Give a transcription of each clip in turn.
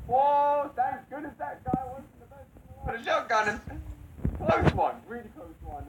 Whoa, thank goodness that guy wasn't the best in the world. A shotgun. Close one, really close one.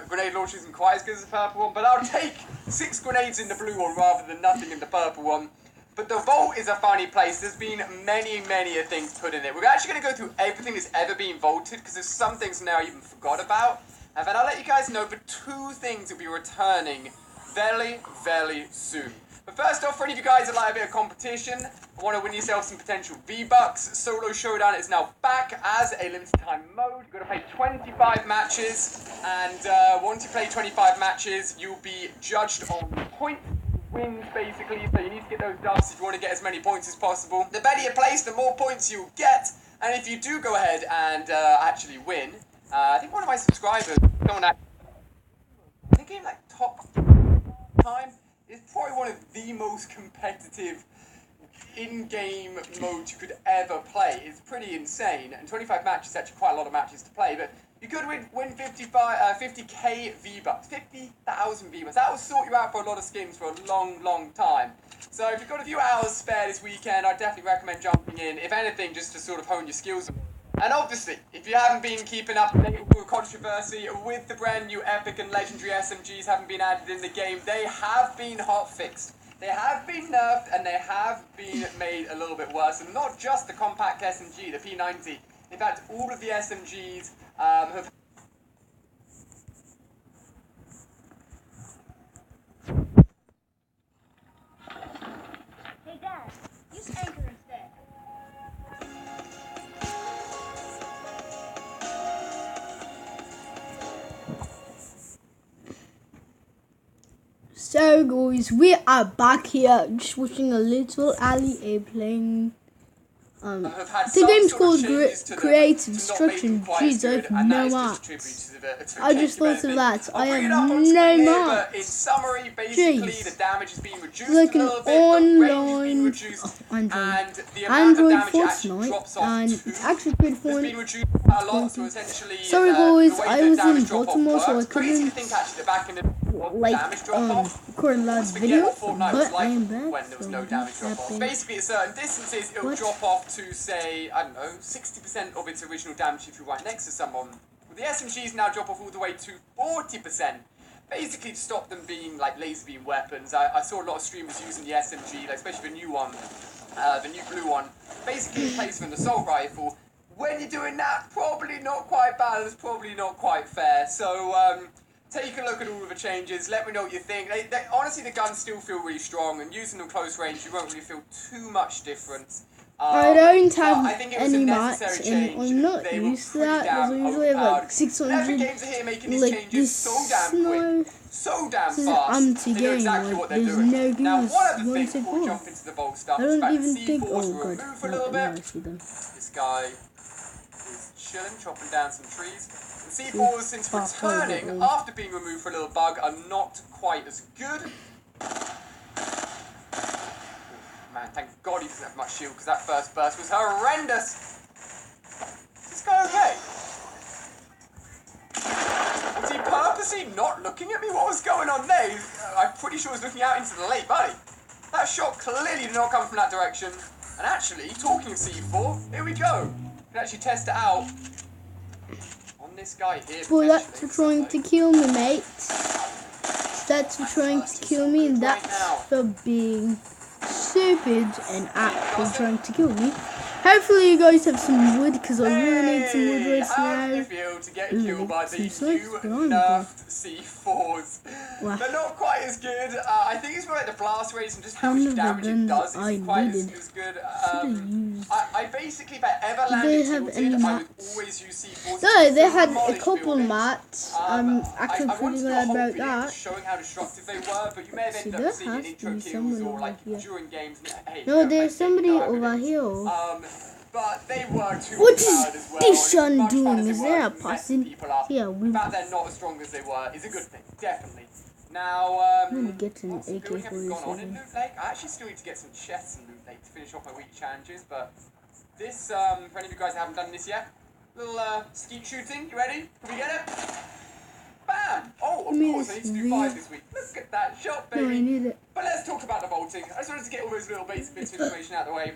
Grenade launcher isn't quite as good as the purple one, but I'll take 6 grenades in the blue one rather than nothing in the purple one. But the vault is a funny place. There's been many things put in it. We're actually going to go through everything that's ever been vaulted, because there's some things now I even forgot about. And then I'll let you guys know the 2 things will be returning very soon. But first off, for any of you guys that like a bit of competition, I want to win yourself some potential V-Bucks. Solo Showdown is now back as a limited time mode. You've got to play 25 matches, and once you play 25 matches, you'll be judged on points, wins basically, so you need to get those dubs if you want to get as many points as possible. The better you place, the more points you'll get, and if you do go ahead and actually win, I think one of my subscribers, someone that, I think in like top time, is probably one of the most competitive in-game modes you could ever play. It's pretty insane, and 25 matches is actually quite a lot of matches to play, but you could win 50k V-Bucks, 50,000 V-Bucks. That will sort you out for a lot of skins for a long time. So if you've got a few hours spare this weekend, I'd definitely recommend jumping in, if anything, just to sort of hone your skills. And obviously, if you haven't been keeping up to date with controversy with the brand new epic and legendary SMGs haven't been added in the game, they have been hotfixed. They have been nerfed, and they have been made a little bit worse. And not just the compact SMG, the P90. In fact, all of the SMGs have... Hey Dad, use Anchor instead. So guys, we are back here just watching a little Ali playing the game's called Creative Destruction. Jeez, I have no marks. I just thought of that. I have no marks. In summary, basically, the damage has been reduced like a an little bit, the range has been online reduced, and the amount of Android damage it actually Fortnite, drops off and to it's actually pretty has been fun. reduced quite a lot, so essentially, Sorry the guys, way I that was damage in drop-off Baltimore, so I works, crazy to couldn't think actually that back in the damage drop-off, record live forget video, what Fortnite was but I like am back. when there was So no damage drop-off. happy. Basically, at certain distances, it'll What? drop off to, say, I don't know, 60% of its original damage if you're right next to someone. Well, the SMGs now drop off all the way to 40%. Basically, to stop them being like laser beam weapons. I saw a lot of streamers using the SMG, like, especially the new one, the new blue one, basically in place of an assault rifle. When you're doing that, probably not quite balanced, probably not quite fair. So, take a look at all of the changes, let me know what you think. Honestly, the guns still feel really strong, and using them close range, you won't really feel too much difference. I don't have I think it was a any necessary marks, and change. I'm not They were used to pretty that, because I damn usually have like overpowered. 600, Epic Games are here making these like changes this so damn quick, so damn this is fast. an empty They know game, exactly like, what they're there's doing. no Now, goose, one other you thing want to before we say jump into the bold stuff I is don't that even C4s think, were oh god, removed for a no, little no, I bit. see them. This guy is chilling, chopping down some trees. And C4s, since returning after being removed for a little bug, are not quite as good. Man, thank God he doesn't have much shield, because that first burst was horrendous. Is this guy okay? Was he purposely not looking at me? What was going on there? I'm pretty sure he was looking out into the lake, buddy. That shot clearly did not come from that direction. And actually, talking of C4, here we go. We can actually test it out on this guy here. Boy, that's for trying to kill me, mate. That's for trying to kill me, and that's for being stupid and actually trying to kill me. Hopefully you guys have some wood, because I really need some wood right How do you now. feel to get killed by the new snipes behind me. nerfed C4s? Wow. They're not quite as good. I think it's more like the blast rates and just how None much of the damage it guns does I isn't quite needed. as good. Should've used. I basically, if I ever Did landed they have any tilted, I would mats? always use C4s. No, they had a Demolished couple buildings. mats. I'm actually I wanted pretty to do a glad whole about video that. showing how destructive they were, but you may have See, ended there up seeing has to intro be kills someone or like over here. during games. Hey, No, you there's play somebody games, over evidence. here. But they were too What is overpowered as well. this and as son much fun doing? as they Is were, there a messing person? people up. Yeah, The fact they're not as strong as they were is a good thing, definitely. Now, I'm gonna get an what's the building have gone on in AK-47. Loot Lake? I actually still need to get some chests in Loot Lake to finish off my weekly challenges, but this, for any of you guys that haven't done this yet, little skeet shooting, you ready? Can we get it? Bam! Oh, of course, I need to do 5 this week. Look at that shot, No, I baby. need it. But let's talk about the vault. vaulting. I just wanted to get all those little basic bits of information out of the way.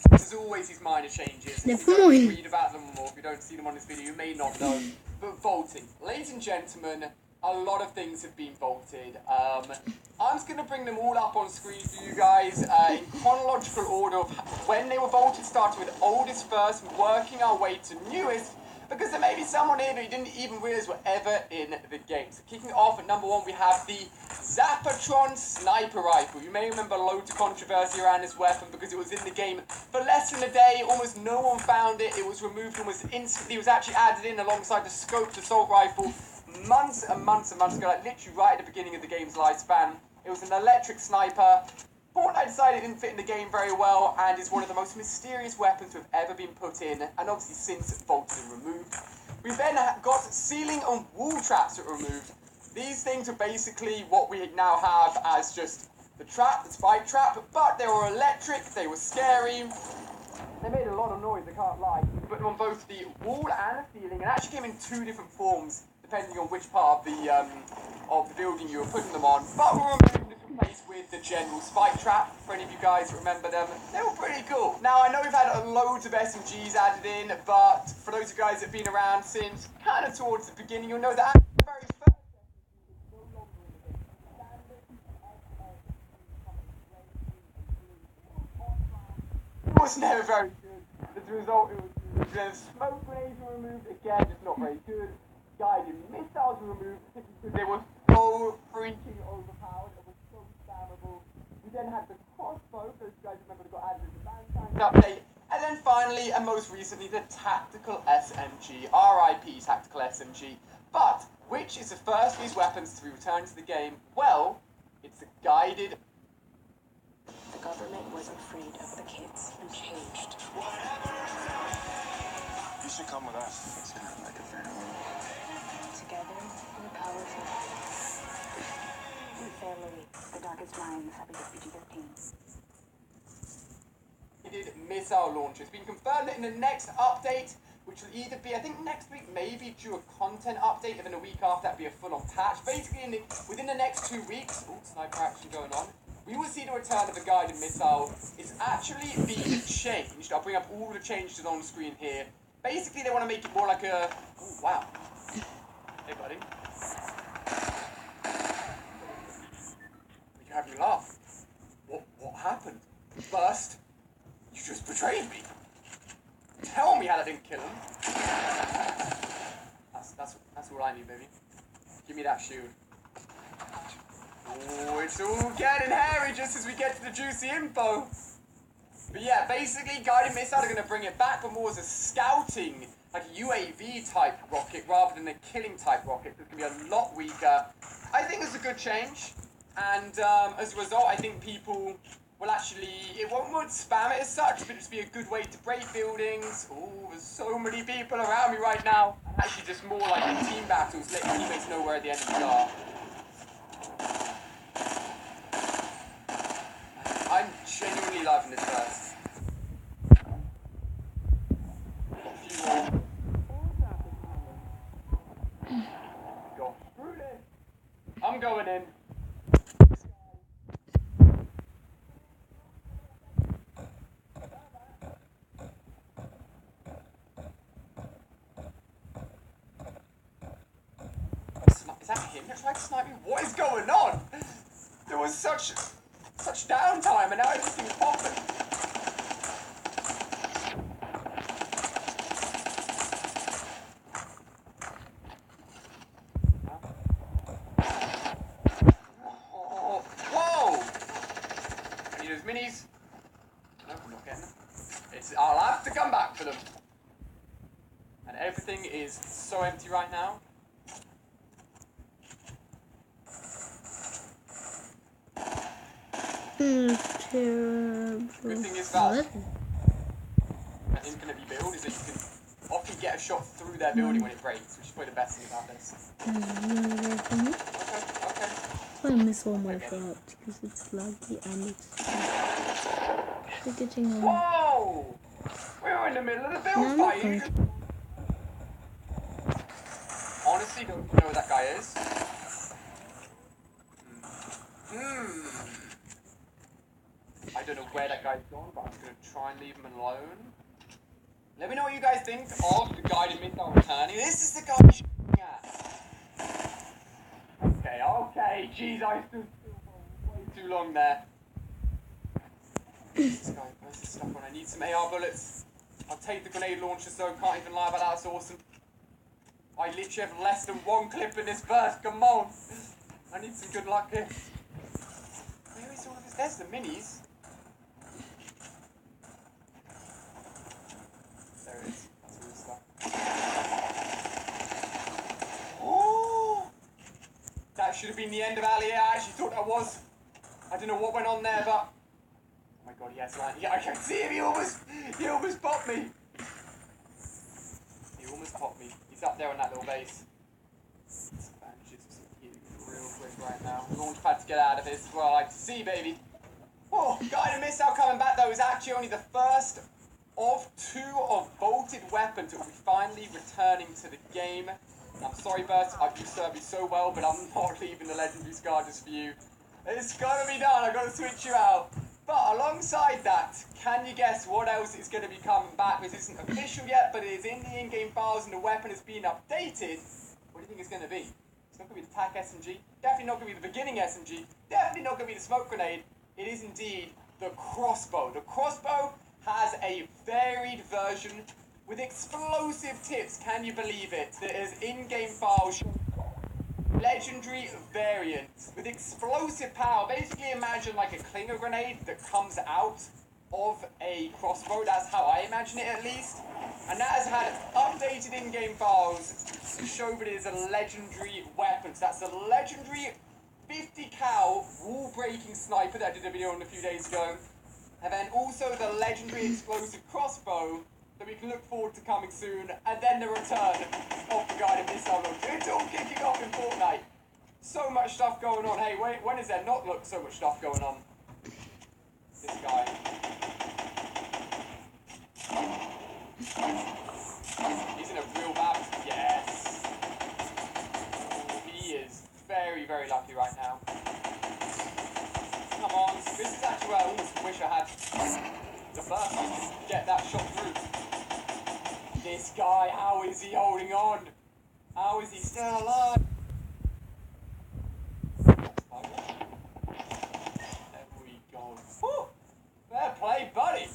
There's always these minor changes. If you don't read about them or if you don't see them on this video, you may not know. But vaulting. Ladies and gentlemen, a lot of things have been vaulted. I'm just going to bring them all up on screen for you guys in chronological order of when they were vaulted, starting with oldest first, working our way to newest, because there may be someone here that you didn't even realize were ever in the game. So kicking off at number 1, we have the Zapatron Sniper Rifle. You may remember loads of controversy around this weapon because it was in the game for less than a day. Almost no one found it. It was removed almost instantly. It was actually added in alongside the Scoped Assault Rifle months and months and months ago, like literally right at the beginning of the game's lifespan. It was an electric sniper. Fortnite decided it didn't fit in the game very well and is one of the most mysterious weapons to have ever been put in, and obviously since vaulted and removed. We then got ceiling and wall traps that were removed. These things are basically what we now have as just the trap, the spike trap, but they were electric, they were scary. They made a lot of noise, I can't lie. We put them on both the wall and the ceiling, and actually came in 2 different forms, depending on which part of the building you were putting them on. But we're removing this replaced with the general spike trap. For any of you guys who remember them, they were pretty cool. Now, I know we've had loads of SMGs added in, but for those of you guys that have been around since kind of towards the beginning, you'll know that the very first SMG is no longer in the game. It was never very good. As a result, the smoke grenades were removed. Again, just not very good. Guided missiles were removed because they were so freaking overpowered. It was so spammable. We then had the crossbow. Those guys remember that got added in the Valentine's update. And then finally, and most recently, the Tactical SMG. RIP Tactical SMG. But which is the first of these weapons to be returned to the game? Well, it's a guided. The government was afraid of the kids and changed. You should come with us. It sounds like a family. Together, we're powerful. We're family. The darkest minds have a PG-13. Missile launcher. It's been confirmed that in the next update, which will either be, I think next week, maybe due a content update, and then a week after that'd be a full-on patch. Basically, within the next 2 weeks, sniper action going on, we will see the return of a guided missile. It's actually been changed. I'll bring up all the changes on screen here. Basically, they want to make it more like a... Oh, wow. Hey, buddy. You have me laugh. What happened? First, you just betrayed me. Tell me how I didn't kill him. That's all I need, baby. Give me that shield. Oh, it's all getting hairy just as we get to the juicy info. But yeah, basically, guided missiles are going to bring it back, but more as a scouting, like a UAV type rocket rather than a killing type rocket. It's going to be a lot weaker. I think it's a good change, and as a result, I think people will actually, it won't spam it as such, but it'll just be a good way to break buildings. Oh, there's so many people around me right now. Actually, just more like in team battles, let your teammates know where the enemies are. I'm genuinely loving this verse. Go through this. I'm going in. Is that him that tried to snipe me? What is going on? There was such downtime and now everything's popping. Oh, whoa! I need those minis. No, I'm not getting them. I'll have to come back for them. And everything is so empty right now. Terrible. Good thing is that an infinity build is that you can often get a shot through their building when it breaks, which is probably the best thing about this. Okay. I miss all my drops because it's laggy and it's getting on. Whoa! We're in the middle of the build fight. Honestly, don't know who that guy is. I don't know where that guy's gone, but I'm going to try and leave him alone. Let me know what you guys think of the guided missile returning. This is the guy you're shooting at. Okay. Jeez, I stood still for way too long there. This guy, where's this stuff on? I need some AR bullets. I'll take the grenade launchers though, can't even lie about that, that's awesome. I literally have less than 1 clip in this burst, come on. I need some good luck here. Where is all of this? There's the minis. There it is. That's all this stuff. Oh! That should have been the end of Ali. I actually thought that was. I don't know what went on there, but... Oh my god, he has line. Yeah, I can see him. He almost popped me. He almost popped me. He's up there on that little base. Real quick right now. Launchpad to get out of this. Well, I like to see, baby. Oh, guided missile coming back though is actually only the first of 2 of bolted weapons that will be finally returning to the game. I'm sorry, Burst, you served me so well, but I'm not leaving the legendary scar just for you. It's gotta be done. I've got to switch you out. But alongside that, can you guess what else is going to be coming back? This isn't official yet, but it is in the in-game files and the weapon has been updated. What do you think it's going to be? It's not going to be the TAC SMG. Definitely not going to be the beginning SMG. Definitely not going to be the smoke grenade. It is indeed the crossbow. The crossbow has a varied version with explosive tips. Can you believe it? There is in-game files. Legendary variant with explosive power. Basically imagine like a clinger grenade that comes out of a crossbow. That's how I imagine it at least. And that has had updated in-game files to show that it is a legendary weapon. So that's a legendary 50 cal wall-breaking sniper that I did a video on a few days ago. And then also the legendary explosive crossbow that we can look forward to coming soon, and then the return of the guided missile launcher. It's all kicking off in Fortnite. So much stuff going on. Hey, wait, when is there not so much stuff going on? This guy. He's in a real bad... Yes. He is very, very lucky right now. Come on. This is actually where I almost wish I had the burst to get that shot through. This guy, how is he holding on? How is he still alive? There we go. Woo! Fair play, buddy.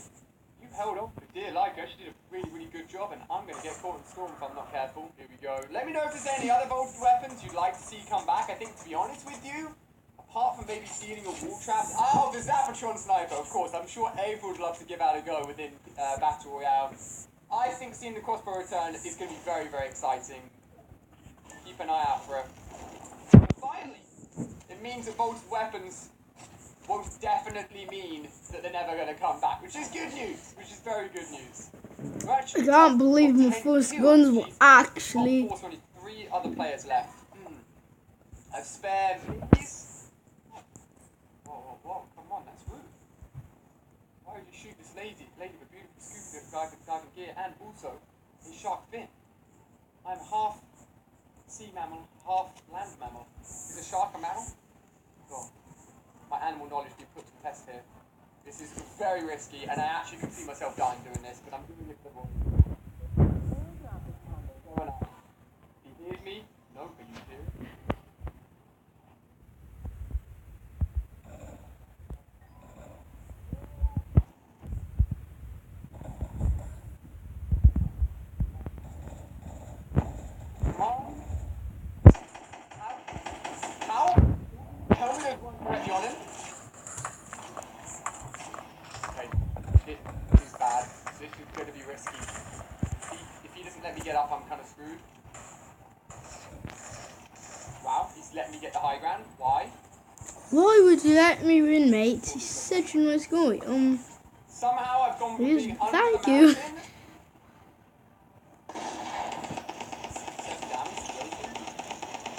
You held on for dear life. You actually did a really, really good job, and I'm going to get caught in storm if I'm not careful. Here we go. Let me know if there's any other bolted weapons you'd like to see come back. I think, to be honest with you, apart from maybe stealing a wall trap. Oh, the Zapatron sniper, of course. I'm sure everyone would love to give out a go within Battle Royale. I think seeing the crossbow return is going to be very, very exciting. Keep an eye out for it. And finally, it means that bolted weapons won't definitely mean that they're never going to come back, which is good news, which is very good news. I can't believe my first guns were actually... Of course, only 3 other players left. I've spared these. Whoa, come on, that's rude. Why would you shoot this lady with beautiful scuba diving gear and also a shark fin? I'm half sea mammal, half land mammal. Is a shark a mammal? God, my animal knowledge being put to the test here. This is very risky, and I actually could see myself dying doing this, but I'm doing it for the boy. Going up. He hears me? No, but you do. Get up, I'm kind of screwed. Wow, he's letting me get the high ground. Why? Why would you let me win, mate? He's such a nice guy. Somehow I've gone from being under thank the you. mountain.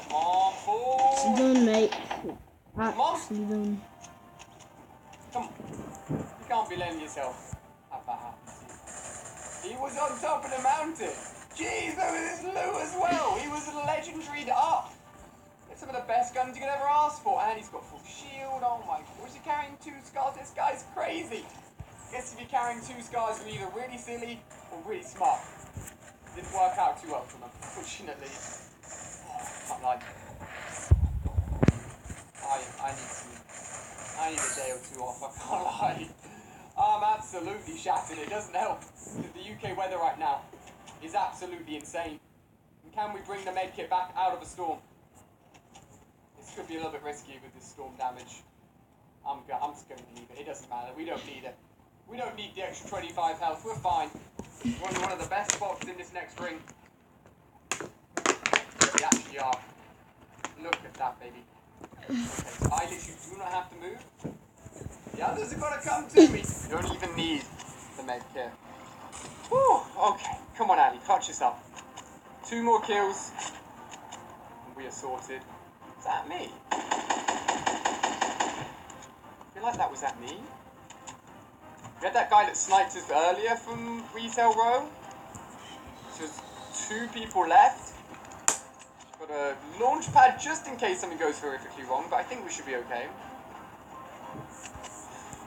Come on, fool. It's done, mate. Actually done. Come on. You can't be letting yourself have that happen. He was on top of the mountain. Jeez, look at this loot as well. He was legendaried up. some of the best guns you could ever ask for. And he's got full shield. Oh my god. Is he carrying 2 scars? This guy's crazy. I guess if you're carrying 2 scars, you're either really silly or really smart. Didn't work out too well for him, unfortunately. Oh, can't lie. I need a day or 2 off, I can't lie. I'm absolutely shattered. It doesn't help. The UK weather right now is absolutely insane. And can we bring the medkit back out of a storm? This could be a little bit risky with this storm damage. I'm just going to leave it. It doesn't matter. We don't need it. We don't need the extra 25 health. We're fine. We're in one of the best spots in this next ring. We actually are. Look at that, baby. Okay, so I literally do not have to move. The others are gonna come to me. You don't even need the med kit. Whew, okay. Come on, Ali, touch yourself. 2 more kills. And we are sorted. Is that me? I feel like that was at me. We had that guy that sniped us earlier from Retail Row. So there's 2 people left. Got a launch pad just in case something goes horrifically wrong, but I think we should be okay.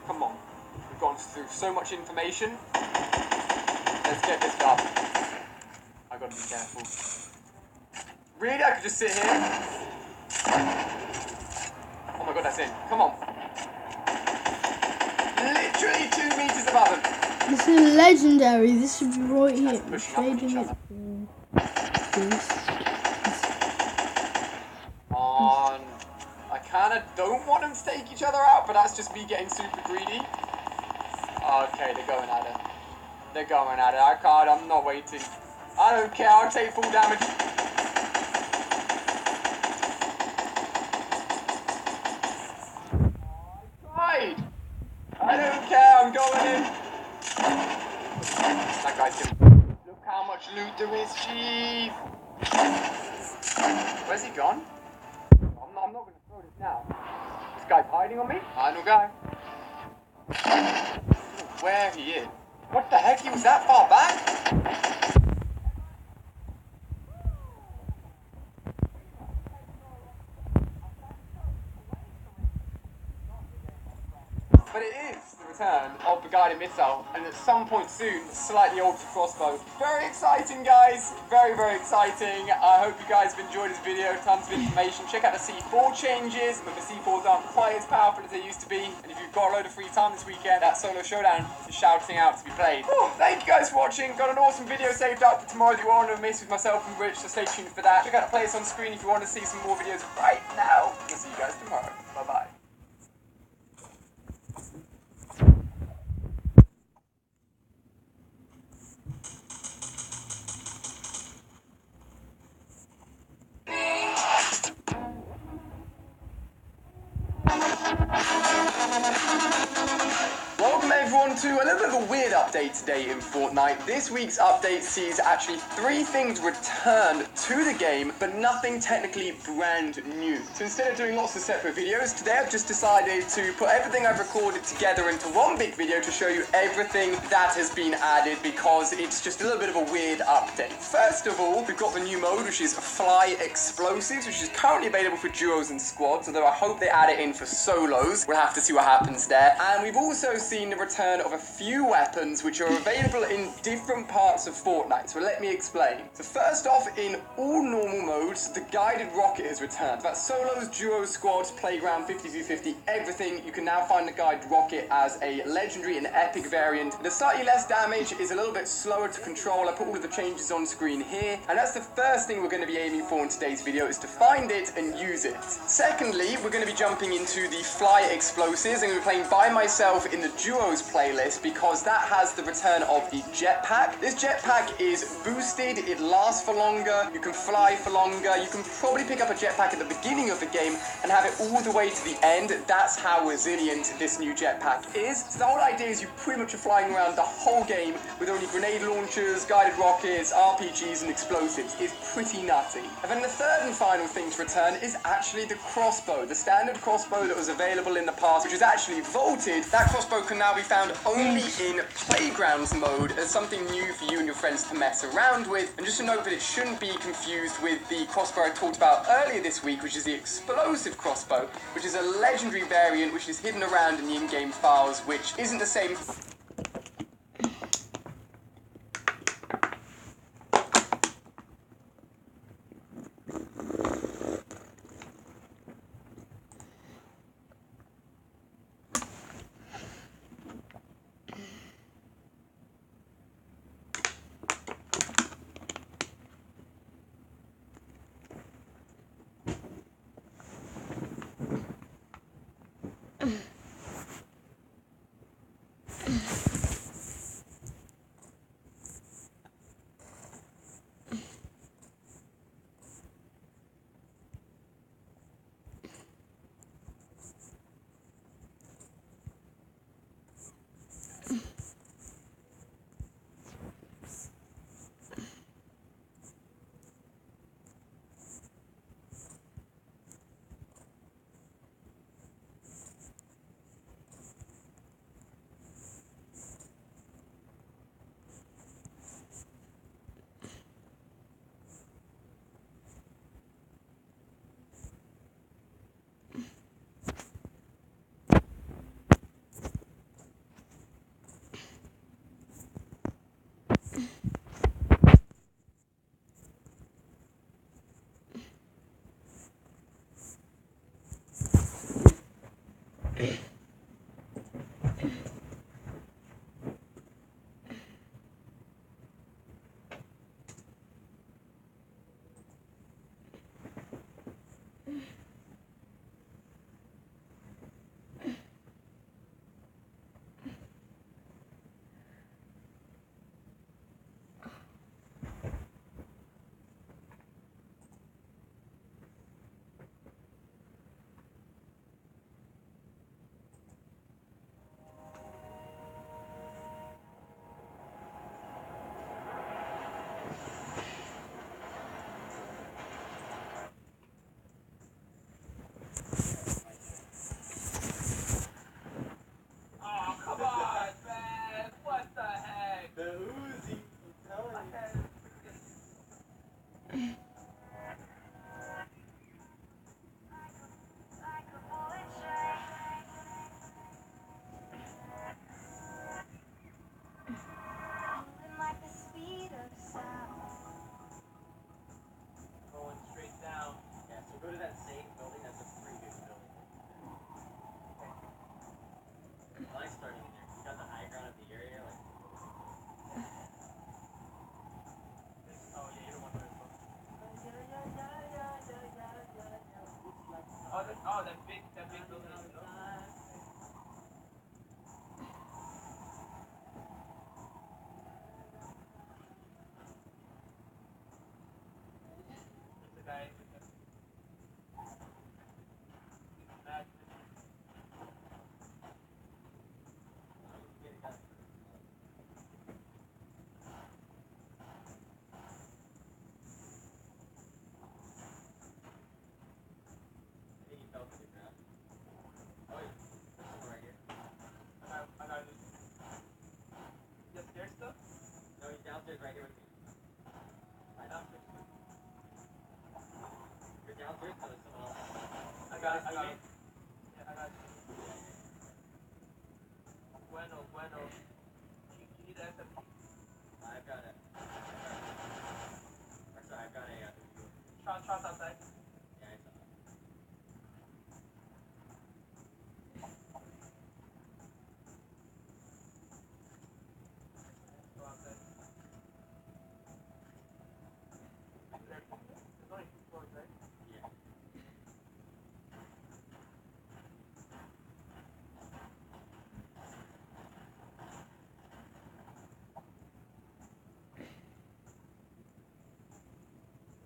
Come on. We've gone through so much information. Let's get this done. I gotta be careful. Really? I could just sit here? Oh my god, that's in. Come on. Literally 2 meters above him. This is legendary. This should be right here. That's pushing up on each other. I kinda don't want them to take each other out, but that's just me getting super greedy. Okay, they're going at it. They're going at it. I can't, I'm not waiting. I don't care, I'll take full damage. I tried. I don't care, I'm going in. That guy's gonna... Look how much loot there is, chief. Where's he gone? I'm not going to throw this now. This guy's hiding on me? Final guy. I don't know where he is. What the heck? He was that far back? But it is the return of the guided missile, and at some point soon, slightly altered crossbow. Very exciting, guys. Very, very exciting. I hope you guys have enjoyed this video. Tons of information. Check out the C4 changes, but the C4s aren't quite as powerful as they used to be. And if you've got a load of free time this weekend, that solo showdown is shouting out to be played. Oh, thank you guys for watching. Got an awesome video saved up for tomorrow that you want to miss with myself and Rich, so stay tuned for that. Check out the playlist on screen if you want to see some more videos right now. I'll see you guys tomorrow. Bye-bye. Welcome everyone to a little bit of a weird update today in Fortnite. This week's update sees actually 3 things returned to the game, but nothing technically brand new. So instead of doing lots of separate videos, today I've just decided to put everything I've recorded together into one big video to show you everything that has been added, because it's just a little bit of a weird update. First of all, we've got the new mode, which is Fly Explosives, which is currently available for duos and squads, although I hope they add it in for solos. We'll have to see what happens there. And we've also seen the return of a few weapons which are available in different parts of Fortnite. So let me explain. So first off, in all normal modes, the guided rocket has returned. That's solos, duos, squads, playground, 50v50, everything. You can now find the guided rocket as a legendary and epic variant. The slightly less damage, is a little bit slower to control. I put all of the changes on screen here, and that's the first thing we're going to be aiming for in today's video, is to find it and use it. Secondly, we're going to be jumping into the Fly Explosives. I'm going to be playing by myself in the duos playlist, because that has the return of the jetpack. This jetpack is boosted, it lasts for longer, you can fly for longer, you can probably pick up a jetpack at the beginning of the game and have it all the way to the end. That's how resilient this new jetpack is. So the whole idea is you pretty much are flying around the whole game with only grenade launchers, guided rockets, RPGs and explosives. It's pretty nutty. And then the third and final thing to return is actually the crossbow. The standard crossbow that was available in the past, which is actually vaulted. That crossbow can now be found only in Playgrounds mode as something new for you and your friends to mess around with. And just to note that it shouldn't be confused with the crossbow I talked about earlier this week, which is the explosive crossbow, which is a legendary variant which is hidden around in the in-game files, which isn't the same. Right here with me. Right up. You're downstairs, no, there's someone else. I got it. Yeah, I got it. Bueno. You need the SMP. I've got it. Or sorry, I've got a shots outside. Yeah, I saw that. Go outside. There's only 2 floors, right? Yeah.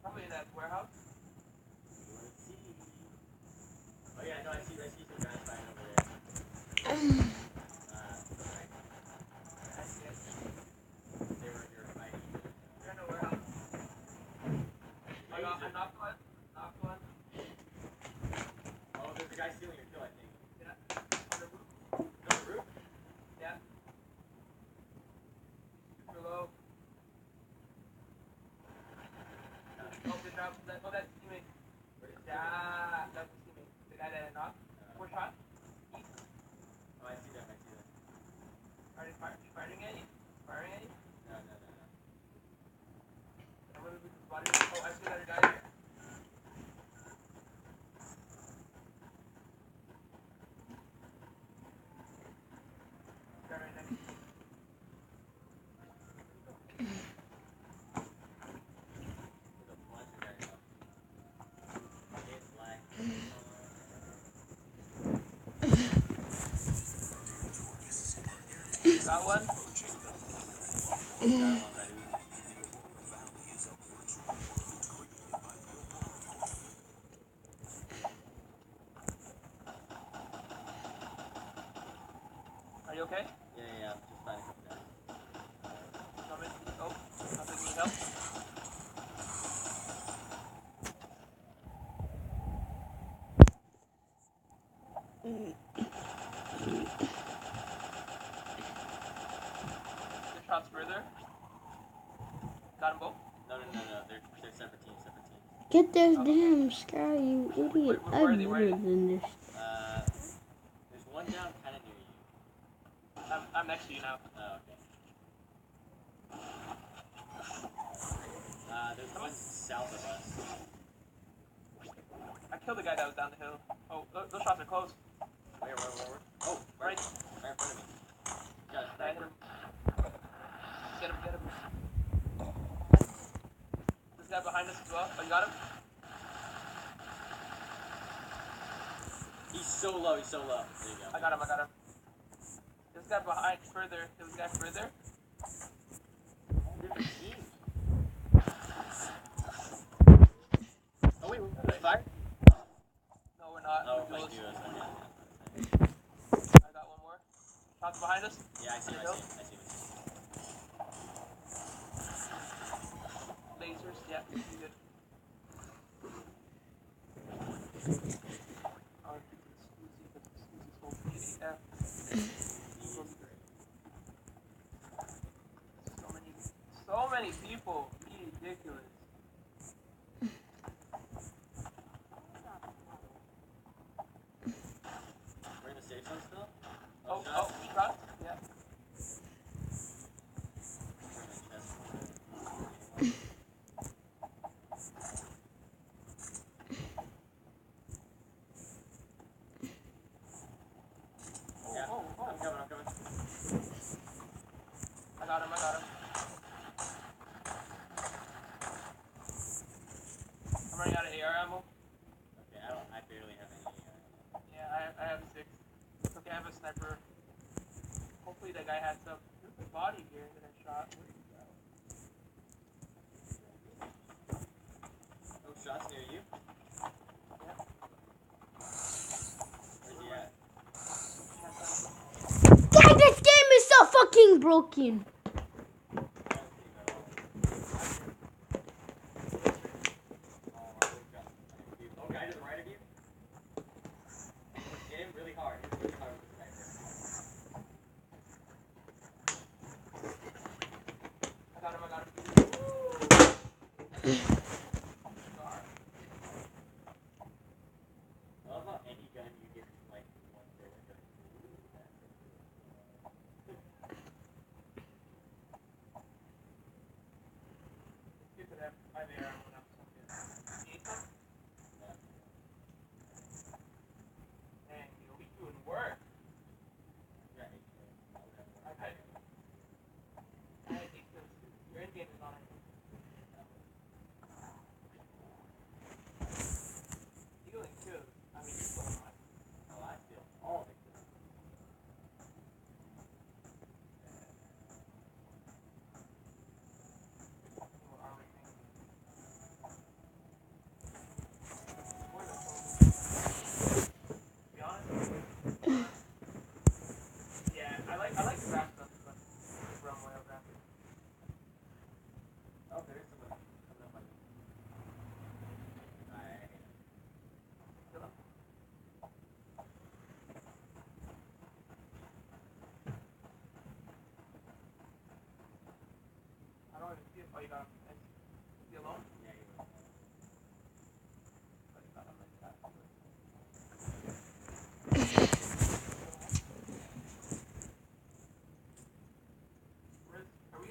Probably in that warehouse. Let's see. Oh yeah, no, I see some guys fighting over there. Right. I see it. They were fighting. They're in the warehouse. I knocked one. Oh, there's a guy stealing your kill, I think. Yeah. On the roof. On the roof? Yeah. firing at you? No. I'm gonna be this body. Oh, I see another guy here. Guy right next to me. Got one? Are you okay? Yeah, I'm just finding something down. Oh, nothing need help? The shots further. Got them both? No. They're separate teams. Get this damn sky, you idiot. Where are I'm they? better than this. There's one down kind of near you. I'm next to you now. Oh, okay. There's one south of us. I killed the guy that was down the hill. Oh, those shots are close. Where? Oh, right in front of me. Got a I hit sniper. him. Get him. This guy behind us as well. Oh, you got him? He's so low. There you go. I got him. This guy behind further. There was a guy further. Different teams. Oh wait, we're fired? No, we're not. Oh, We're like duos. duos. Okay. I got one more. Shots behind us. Yeah, I see him. Lasers. Yeah, you good. I'll keep this Uzi's whole PAF. So many people. Ridiculous. We're in the safe zone still? Oh, shots? Yeah. Yeah, I'm coming. I got him. I'm running out of AR ammo. Okay, I barely have any. Yeah, I have 6. It's okay, I have a sniper. Hopefully that guy had some body gear that I shot. No shots near you? Yeah. Where's he at? God, this game is so fucking broken. Oh, guy to the right of you? Hit him really hard. With the sniper. I got him. I love how any gun you get like one bullet. Good for them. I have AR ammo now. You need some? Dang, we doing work. Yeah, Okay. I think your end game is on it. Stealing too. I mean, you stole mine. oh, I steal all the kills. What armor thing? To be honest. Yeah, I like the rap stuff, but the Brown Whale rap. Oh, there is someone coming up on you. I hate him. Kill him. I don't even see him. Oh, you got him. Nice. Is he alone? Yeah, he was. Oh, you got him like that. Are we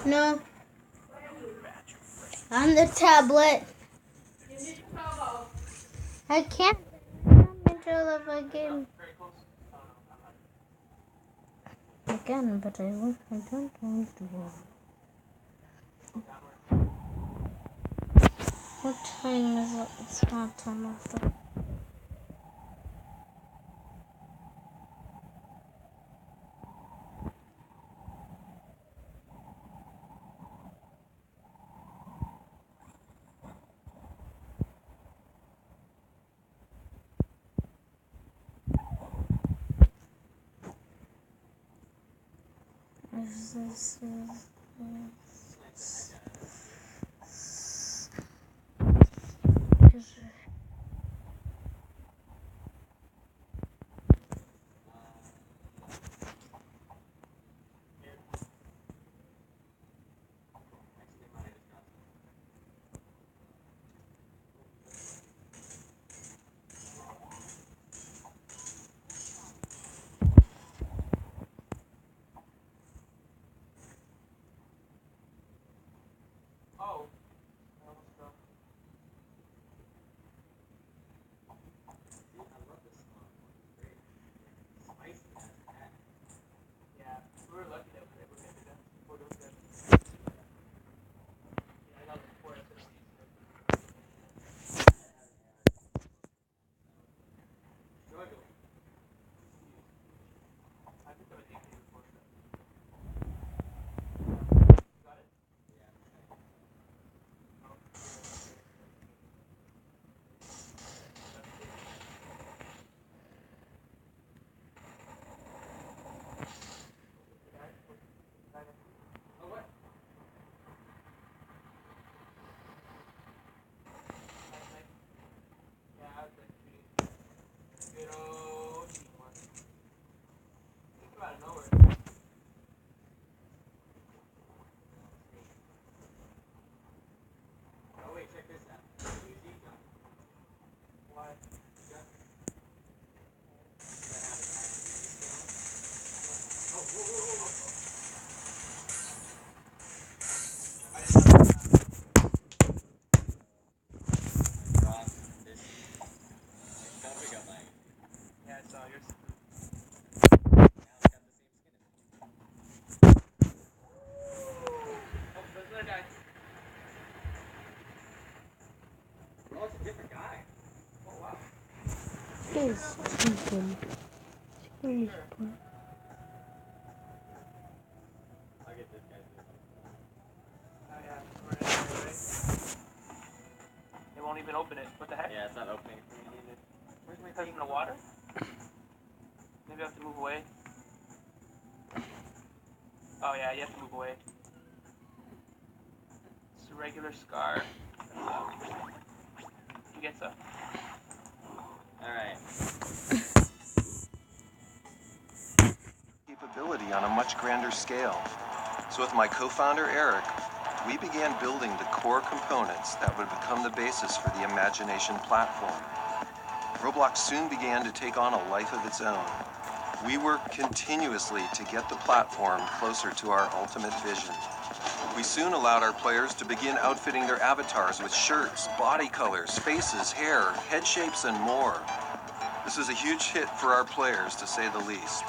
No. On the tablet. I can't. I'm in the middle of a game. I can, but I don't want to. What time is it? It's not time after. This Oh. Yeah, we were lucky that we were able to get it done before those guys. Yeah, I got it before I finished. I think I was 18 before that. Got it? Oh, what? Yeah, I was like shooting. Good old teamwork. It's out of nowhere. Oh wait, check this out. Why? Yeah, I saw yours. Oh, there's another guy. Oh, it's a different guy. Oh wow. is chicken. Chicken is fun. I'll get this guy's this. Oh yeah, we're in there, right? They won't even open it. What the heck? Yeah, it's not opening for me either. Where's my cousin in the water? Maybe I have to move away. Oh yeah, you have to move away. It's a regular scar. You get some. Alright. Capability on a much grander scale. So with my co-founder Eric, we began building the core components that would become the basis for the Imagination platform. Roblox soon began to take on a life of its own. We worked continuously to get the platform closer to our ultimate vision. We soon allowed our players to begin outfitting their avatars with shirts, body colors, faces, hair, head shapes, and more. This is a huge hit for our players, to say the least.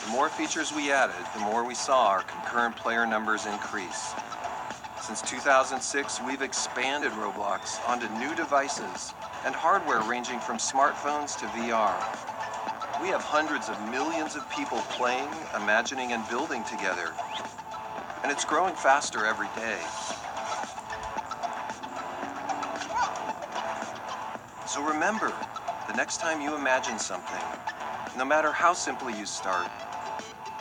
The more features we added, the more we saw our concurrent player numbers increase. Since 2006, we've expanded Roblox onto new devices and hardware ranging from smartphones to VR. We have hundreds of millions of people playing, imagining, and building together. And it's growing faster every day. So remember, the next time you imagine something, no matter how simply you start,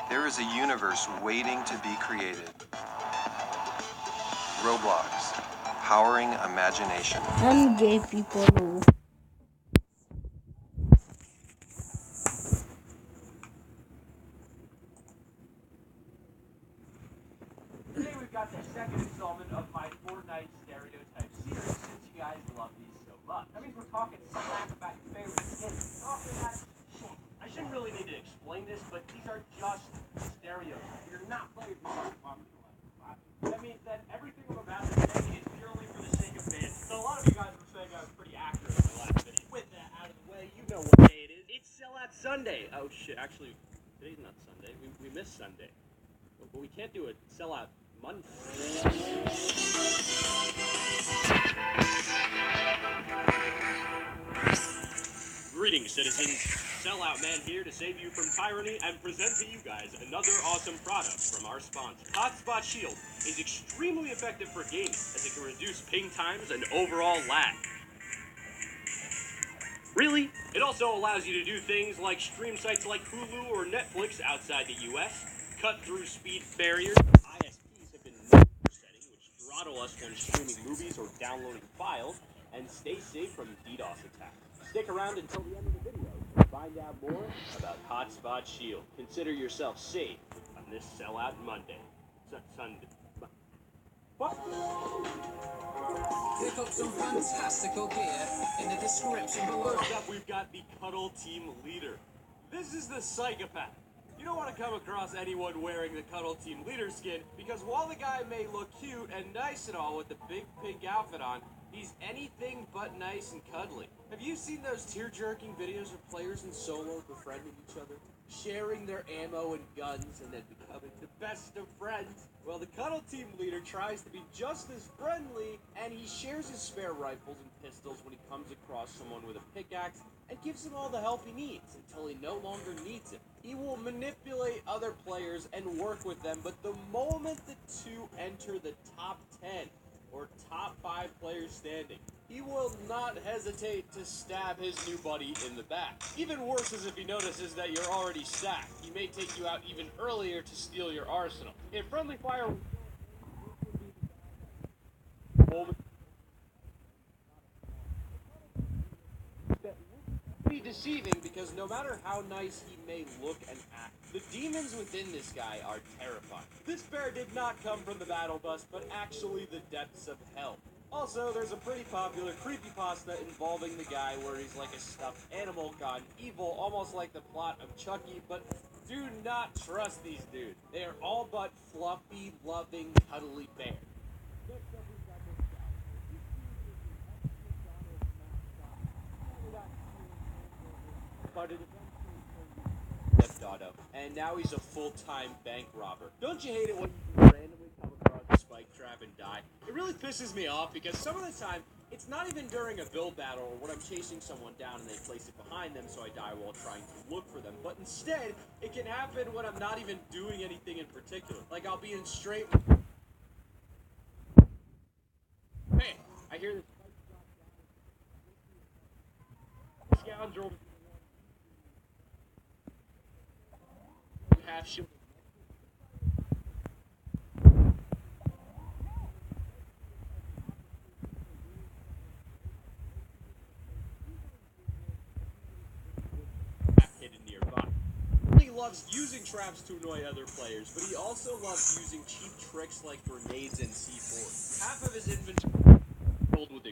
there is a universe waiting to be created. Roblox, powering imagination. And gay people. Today we've got the second installment of my Fortnite stereotype series since you guys love these so much. That means we're talking back favorite skins. I shouldn't really need to explain this, but these are just stereo. You're not playing for that means that everything I'm about to say is purely for the sake of fans. So a lot of you guys were saying I was pretty accurate in the last video. With that out of the way, you know what day it is. It's Sellout Sunday. Oh shit, actually, today's not Sunday. We missed Sunday. But we can't do a Sellout Monday. Greetings, citizens. Sellout Man here to save you from tyranny and present to you guys another awesome product from our sponsor. Hotspot Shield is extremely effective for gaming as it can reduce ping times and overall lag. Really? It also allows you to do things like stream sites like Hulu or Netflix outside the US, cut through speed barriers ISPs have been setting, which throttle us when streaming movies or downloading files, and stay safe from DDoS attacks. Stick around until the end of the video to find out more about Hotspot Shield. Consider yourself safe on this Sellout Monday. Sunday. What? Pick up some fantastical gear in the description below. First up, we've got the Cuddle Team Leader. This is the psychopath. You don't want to come across anyone wearing the Cuddle Team Leader skin because while the guy may look cute and nice and all with the big pink outfit on, he's anything but nice and cuddly. Have you seen those tear-jerking videos of players in solo befriending each other? Sharing their ammo and guns and then becoming the best of friends? Well, the Cuddle Team Leader tries to be just as friendly, and he shares his spare rifles and pistols when he comes across someone with a pickaxe and gives him all the help he needs until he no longer needs it. He will manipulate other players and work with them, but the moment the two enter the top 10, or top 5 players standing, he will not hesitate to stab his new buddy in the back. Even worse is if he notices that you're already stacked. He may take you out even earlier to steal your arsenal. If friendly fire be deceiving because no matter how nice he may look and act, the demons within this guy are terrifying. This bear did not come from the battle bus, but actually the depths of hell. Also, there's a pretty popular creepypasta involving the guy where he's like a stuffed animal gone evil, almost like the plot of Chucky, but do not trust these dudes. They are all but fluffy, loving, cuddly bears. Left auto, and now he's a full-time bank robber. Don't you hate it when you randomly come across a spike trap and die? It really pisses me off because some of the time, it's not even during a build battle or when I'm chasing someone down and they place it behind them so I die while trying to look for them, but instead, it can happen when I'm not even doing anything in particular. Like I'll be in straight... Hey, I hear this scoundrel... half shield. Hidden nearby. He loves using traps to annoy other players, but he also loves using cheap tricks like grenades and C4. Half of his inventory filled with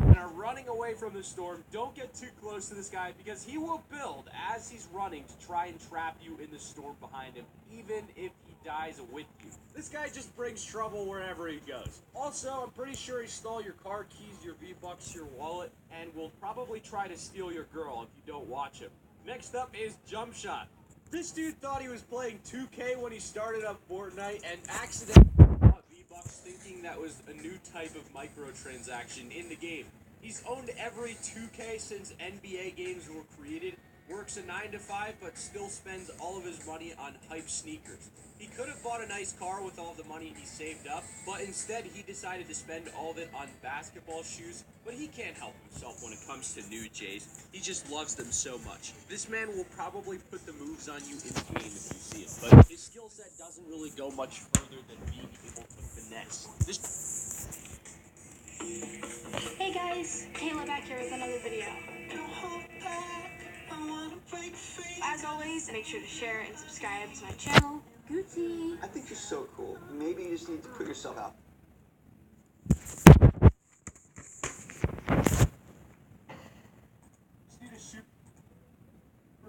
and are running away from the storm. Don't get too close to this guy because he will build as he's running to try and trap you in the storm behind him, even if he dies with you. This guy just brings trouble wherever he goes. Also, I'm pretty sure he stole your car keys, your V-Bucks, your wallet, and will probably try to steal your girl if you don't watch him. Next up is Jump Shot. This dude thought he was playing 2K when he started up Fortnite and accidentally bought V-Bucks thinking that was a new type of microtransaction in the game. He's owned every 2K since NBA games were created, works a 9-to-5, but still spends all of his money on hype sneakers. He could have bought a nice car with all the money he saved up, but instead he decided to spend all of it on basketball shoes, but he can't help himself when it comes to new Jays. He just loves them so much. This man will probably put the moves on you in game if you see it, but his skill set doesn't really go much further than being able to finesse. Hey guys, Kayla back here with another video. As always, make sure to share and subscribe to my channel. Gucci. I think you're so cool. Maybe you just need to put yourself out. This dude is super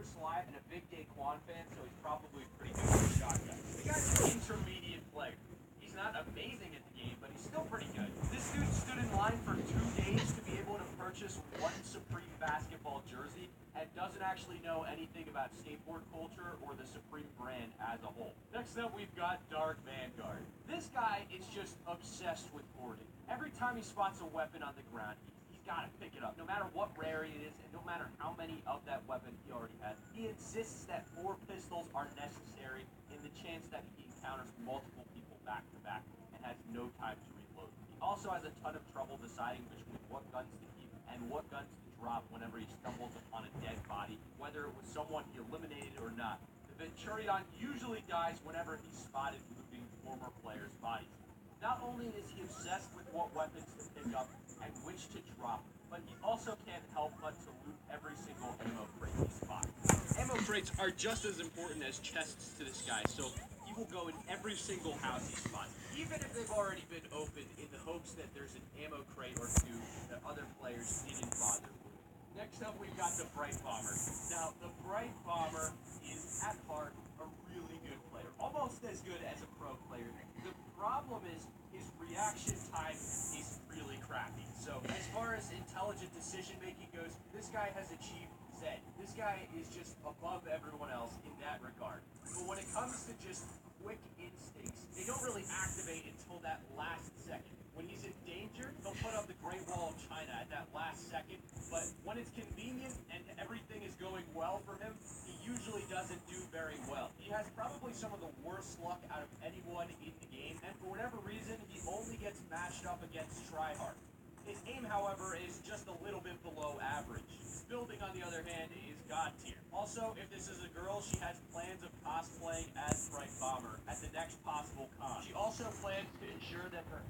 sly and a big Daquan fan, so he's probably probably pretty good with a shotgun. The guy's an intermediate player. He's not amazing at the game, but he's still pretty good. This dude stood in line for 2 days to be able to purchase one Supreme basketball jersey and doesn't actually know anything about skateboard culture or the Supreme brand as a whole. Next up, we've got Dark Vanguard. This guy is just obsessed with hoarding. Every time he spots a weapon on the ground, he's got to pick it up, no matter what rarity it is, and no matter how many of that weapon he already has. He insists that 4 pistols are necessary in the chance that he encounters multiple people back to back and has no time to reload. He also has a ton of trouble deciding between what guns to keep and what guns to drop whenever he stumbles upon a dead body, whether it was someone he eliminated or not. The Venturion usually dies whenever he's spotted looting former players' bodies. Not only is he obsessed with what weapons to pick up and which to drop, but he also can't help but to loot every single ammo crate he spots. Ammo crates are just as important as chests to this guy, so he will go in every single house he spots, even if they've already been opened, in the hopes that there's an ammo crate or 2 that other players didn't bother with. Next up, we've got the Bright Bomber. Now, the Bright Bomber is, at heart, a really good player. Almost as good as a pro player. The problem is, his reaction time is really crappy. So, as far as intelligent decision-making goes, this guy has achieved Z. This guy is just above everyone else in that regard. But when it comes to just quick instincts, they don't really activate until that last second. When he's in danger, he'll put up the Great Wall of China at that last second, but when it's convenient and everything is going well for him, he usually doesn't do very well. He has probably some of the worst luck out of anyone in the game, and for whatever reason, he only gets matched up against Tryhard. His aim, however, is just a little bit below average. His building, on the other hand, is god tier. Also, if this is a girl, she has plans of cosplaying as Bright Bomber at the next possible con. She also plans to ensure that her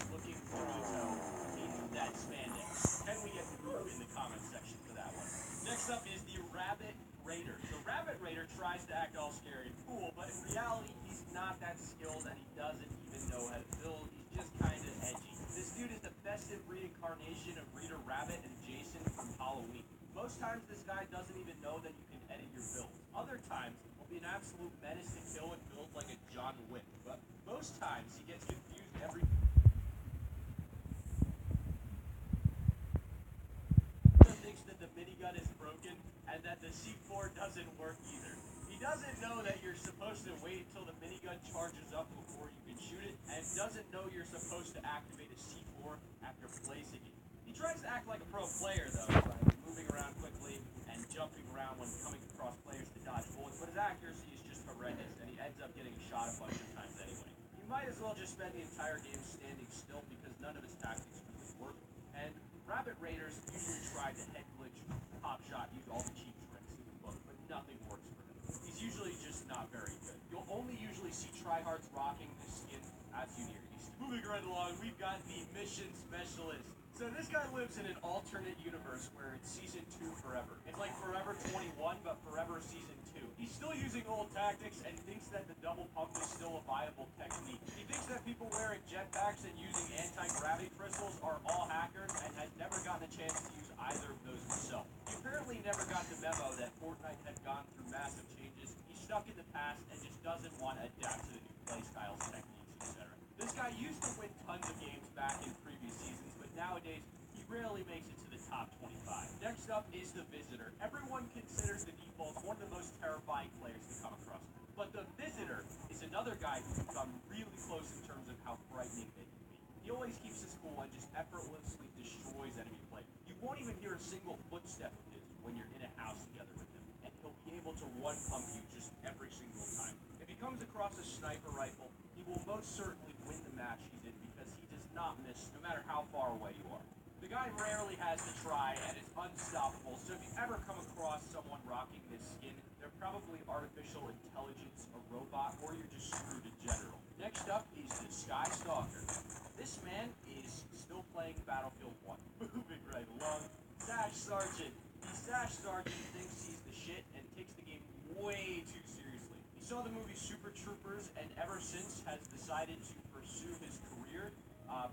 looking dirty toe in that spandex. Can we get through in the comment section for that one? Next up is the Rabbit Raider. The Rabbit Raider tries to act all scary and cool, but in reality, he's not that skilled and he doesn't even know how to build. He's just kind of edgy. This dude is the festive reincarnation of Rita Rabbit and Jason from Halloween. Most times, this guy doesn't even know that you can edit your builds. Other times, he'll be an absolute menace to kill and build like a John Wick. But most times, he gets confused every thinks that the minigun is broken and that the C4 doesn't work either. He doesn't know that you're supposed to wait until the minigun charges up before you can shoot it, and doesn't know you're supposed to activate a C4 after placing it. He tries to act like a pro player though, by moving around quickly and jumping around when coming across players to dodge bullets, but his accuracy is just horrendous, and he ends up getting shot a bunch of times anyway. You might as well just spend the entire game standing still because none of his tactics really work, and Rabbit Raiders usually try to head glitch, pop shot, use all the cheap tricks in the book, but nothing works for him. He's usually just not very good. You'll only usually see tryhards rocking this skin as you near east. Moving right along, we've got the Mission Specialist. So this guy lives in an alternate universe where it's Season 2 forever. It's like Forever 21, but Forever Season 2. He's still using old tactics and thinks that the double pump is still a viable technique. He thinks that people wearing jetpacks and using anti-gravity crystals are all hackers and has never gotten a chance to use either of those himself. He apparently never got the memo that Fortnite had gone through massive changes. He's stuck in the past and just doesn't want to adapt to the new playstyles, techniques, etc. This guy used to win tons of games back in previous seasons, but nowadays he rarely makes it to the top 25. Next up is the Visitor. Everyone considers the Defaults one of the most terrifying players to come across. But the Visitor is another guy who's become really close in terms of how frightening they can be. He always keeps his cool and just effortlessly destroys enemy players. You won't even hear a single footstep of his when you're in a house together with him, and he'll be able to one-pump you just every single time. If he comes across a sniper rifle, he will most certainly win the match he's in because he does not miss no matter how far away you are. The guy rarely has to try and is unstoppable, so if you ever come across someone rocking this skin, they're probably artificial intelligence, a robot, or you're just screwed in general. Next up is the Sky Stalker. This man is still playing Battlefield 1. Moving right along, Stash Sergeant. The Stash Sergeant thinks he's the shit and takes the game way too seriously. He saw the movie Super Troopers and ever since has decided to pursue his career,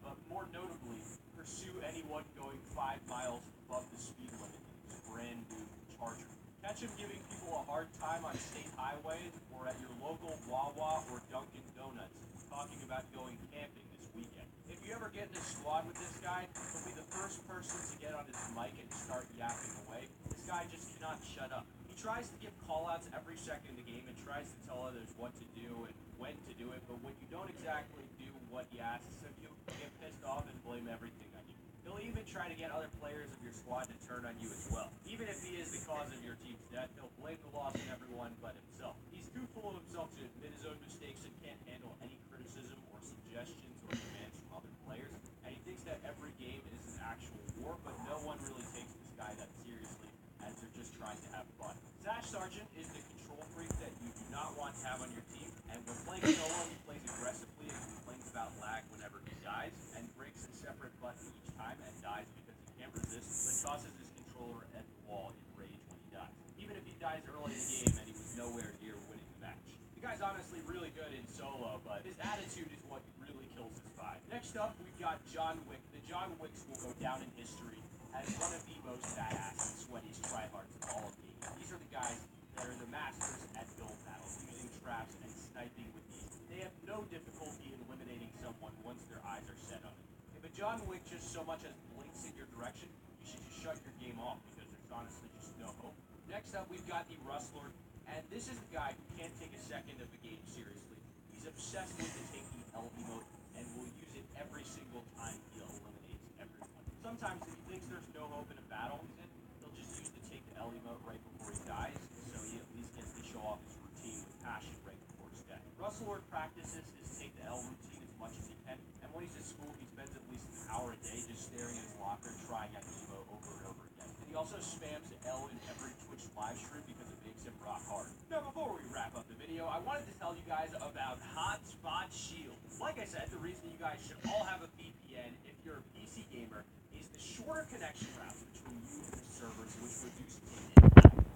but more notably, pursue anyone going 5 miles above the speed limit in his brand new Charger. Catch him giving people a hard time on state highways or at your local Wawa or Dunkin' Donuts, talking about going camping this weekend. If you ever get in a squad with this guy, he'll be the first person to get on his mic and start yapping away. This guy just cannot shut up. He tries to give call-outs every second of the game and tries to tell others what to do and when to do it, but when you don't exactly do what he asks of you, you get pissed off and blame everything on you. He'll even try to get other players of your squad to turn on you as well. Even if he is the cause of your team's death, he'll blame the loss on everyone but himself. He's too full of himself to admit his own mistakes and can't handle any criticism or suggestions or demands from other players. And he thinks that every game is an actual war, but no one really takes this guy that seriously, as they're just trying to have fun. Sash Sargent is the control freak that you do not want to have on your team, and when playing solo, he plays aggressively and complains about lag whenever he dies, and breaks a separate button each time and dies because he can't resist, but tosses his controller at the wall in rage when he dies. Even if he dies early in the game and he was nowhere near winning the match. The guy's honestly really good in solo, but his attitude is what really kills his vibe. Next up, we've got John Wick. The John Wicks will go down in history as one of the most badass and sweatiest tryhards in all of gaming. These are the guys that are the masters at build battles, using traps and sniping with ease. They have no difficulty in eliminating someone once their eyes are set on it. If a John Wick just so much as blinks in your direction, you should just shut your game off because there's honestly just no hope. Next up, we've got the Rustlord, and this is the guy who can't take a second of the game seriously. He's obsessed with the take the L emote and will use it every single time he eliminates everyone. Sometimes if he thinks there's no hope in a battle he's in, he'll just use the take the L emote right before he dies, so he at least gets to show off his routine with passion right before his death. Rustlord practices his take the L routine as much as he can, and when he's at school, he spends at least an hour a day just staring at his locker, trying out the emote over and over again. And he also spams L in every Twitch live stream because it makes him rock hard. Now, before we wrap up the video, I wanted to tell you guys about Hotspot Shield. Like I said, the reason you guys should all have a VPN if you're a PC gamer is the shorter connection routes between you and the servers, which reduce ping and lag.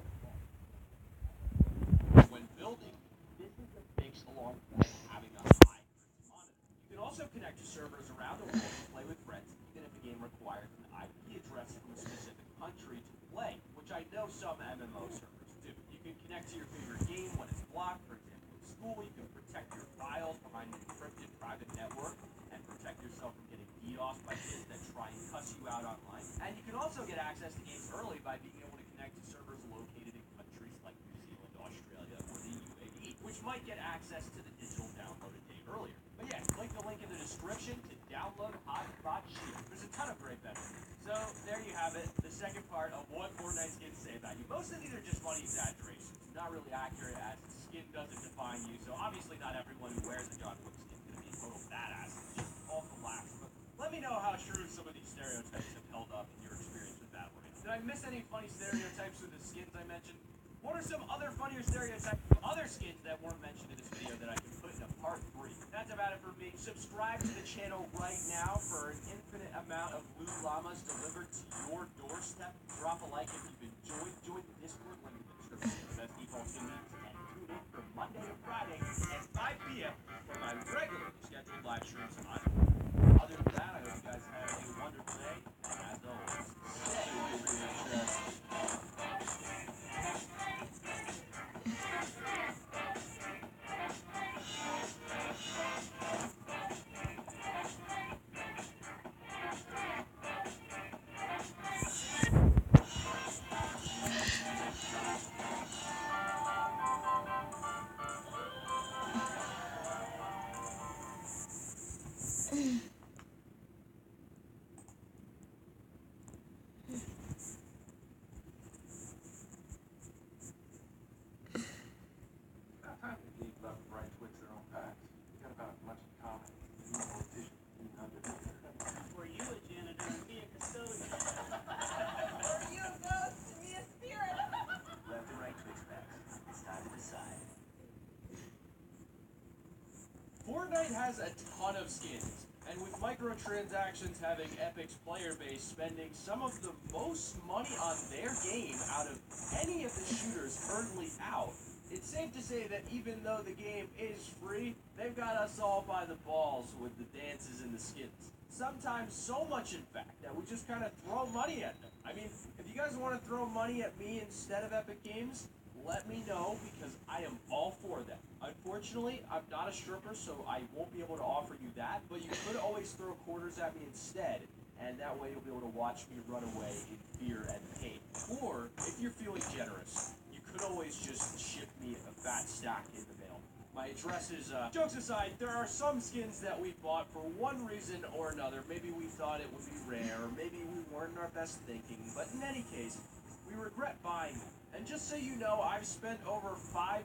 When building, this is a fix alongside having a high monitor. You can also connect to servers around the world to play with friends, even if the game requires an IP address from a specific country to play, which I know some MMO servers do. You can connect to your favorite game when it's blocked, for example, in school. You can protect your files behind an encrypted private network and protect yourself from getting DDoS by kids that try and cuss you out online. And you can also get access to games early by being able to connect to servers located in countries like New Zealand, Australia, or the UAE, which might get access to the digital download a day earlier. But yeah, click the link in the description to download Hotspot Shield. There's a ton of great benefits. So there you have it, the second part of what Fortnite skins say about you. Most of these are just funny exaggerations. It's not really accurate as the skin doesn't define you, so obviously not everyone who wears a John Wick skin is going to be a total badass. It's just all for laughs. But let me know how true some of these stereotypes have held up in your experience with Battle Royale. Did I miss any funny stereotypes with the skins I mentioned? What are some other funnier stereotypes of other skins that weren't mentioned in this video that I can put in a part 3? That's about it for me. Subscribe to the channel right now for an infinite amount of loot llamas delivered to your doorstep. Drop a like if you've enjoyed. Join the Discord link in the description for best default team meetings. And tune in for Monday to Friday at 5 p.m. for my regularly scheduled live streams on. Other than that, I hope you guys have a wonderful day. And as always, stay rich. Were you a janitor and me a custodian? Or you a ghost and me a spirit. Left and right Twix packs. It's time to decide. Fortnite has a ton of skins, and with microtransactions having Epic's player base spending some of the most money on their game out of any of the shooters currently out, it's safe to say that even though the game is free, they've got us all by the balls with the dances and the skins. Sometimes so much, in fact, that we just kind of throw money at them. I mean, if you guys want to throw money at me instead of Epic Games, let me know, because I am all for that. Unfortunately, I'm not a stripper, so I won't be able to offer you that, but you could always throw quarters at me instead, and that way you'll be able to watch me run away in fear and pain. Or, if you're feeling generous, you could always just ship me a fat stack in the mail. My address is, jokes aside, there are some skins that we bought for one reason or another. Maybe we thought it would be rare, or maybe we weren't in our best thinking, but in any case, we regret buying them. And just so you know, I've spent over $500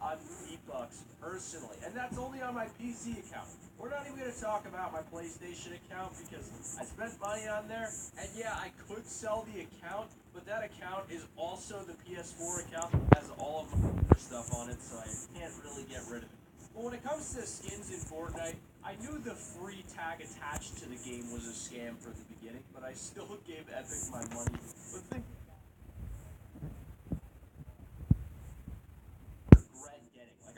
on V-Bucks personally, and that's only on my PC account. We're not even going to talk about my PlayStation account because I spent money on there, and yeah, I could sell the account, but that account is also the PS4 account that has all of my other stuff on it, so I can't really get rid of it. But when it comes to skins in Fortnite, I knew the free tag attached to the game was a scam from the beginning, but I still gave Epic my money. But think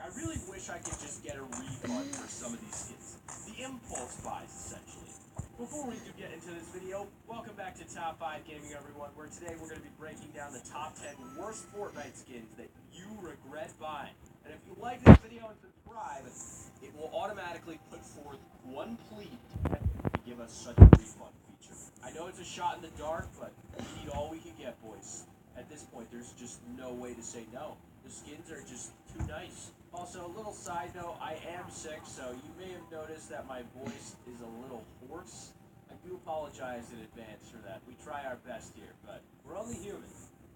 I really wish I could just get a refund for some of these skins. The impulse buys, essentially. Before we do get into this video, welcome back to Top 5 Gaming, everyone, where today we're going to be breaking down the top 10 worst Fortnite skins that you regret buying. And if you like this video and subscribe, it will automatically put forth one plea to give us such a refund feature. I know it's a shot in the dark, but we need all we can get, boys. At this point, there's just no way to say no. The skins are just too nice. Also, a little side note, I am sick, so you may have noticed that my voice is a little hoarse. I do apologize in advance for that. We try our best here, but we're only human.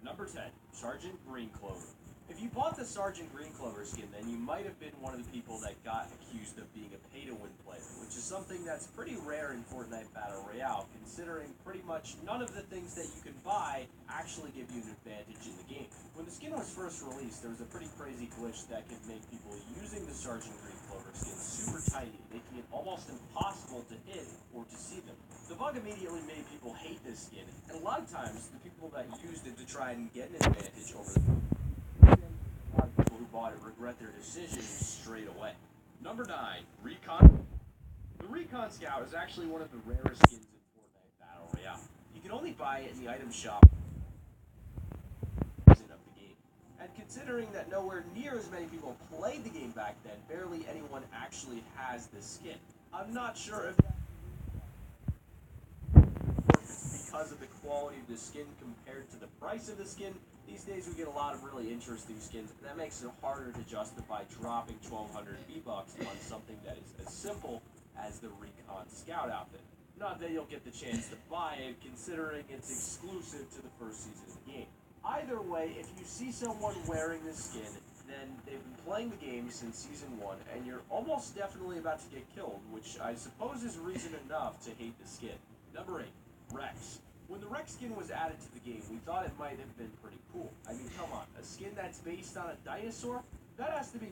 Number 10, Sergeant Greenclover. If you bought the Sergeant Greenclover skin, then you might have been one of the people that got accused of being a pay-to-win player, which is something that's pretty rare in Fortnite Battle Royale, considering pretty much none of the things that you can buy actually give you an advantage in the game. When the skin was first released, there was a pretty crazy glitch that could make people using the Sergeant Greenclover skin super tiny, making it almost impossible to hit or to see them. The bug immediately made people hate this skin, and a lot of times, the people that used it to try and get an advantage over them, a lot of people who bought it regret their decisions straight away. Number 9, Recon. The Recon Scout is actually one of the rarest skins in Fortnite Battle Royale. You can only buy it in the item shop of the game. And considering that nowhere near as many people played the game back then, barely anyone actually has this skin. I'm not sure if it's because of the quality of the skin compared to the price of the skin. These days we get a lot of really interesting skins, and that makes it harder to justify dropping 1,200 V-Bucks on something that is as simple as the Recon Scout outfit. Not that you'll get the chance to buy it, considering it's exclusive to the first season of the game. Either way, if you see someone wearing this skin, then they've been playing the game since Season 1, and you're almost definitely about to get killed, which I suppose is reason enough to hate the skin. Number 8, Rex. When the Rex skin was added to the game, we thought it might have been pretty cool. I mean, come on, a skin that's based on a dinosaur? That has to be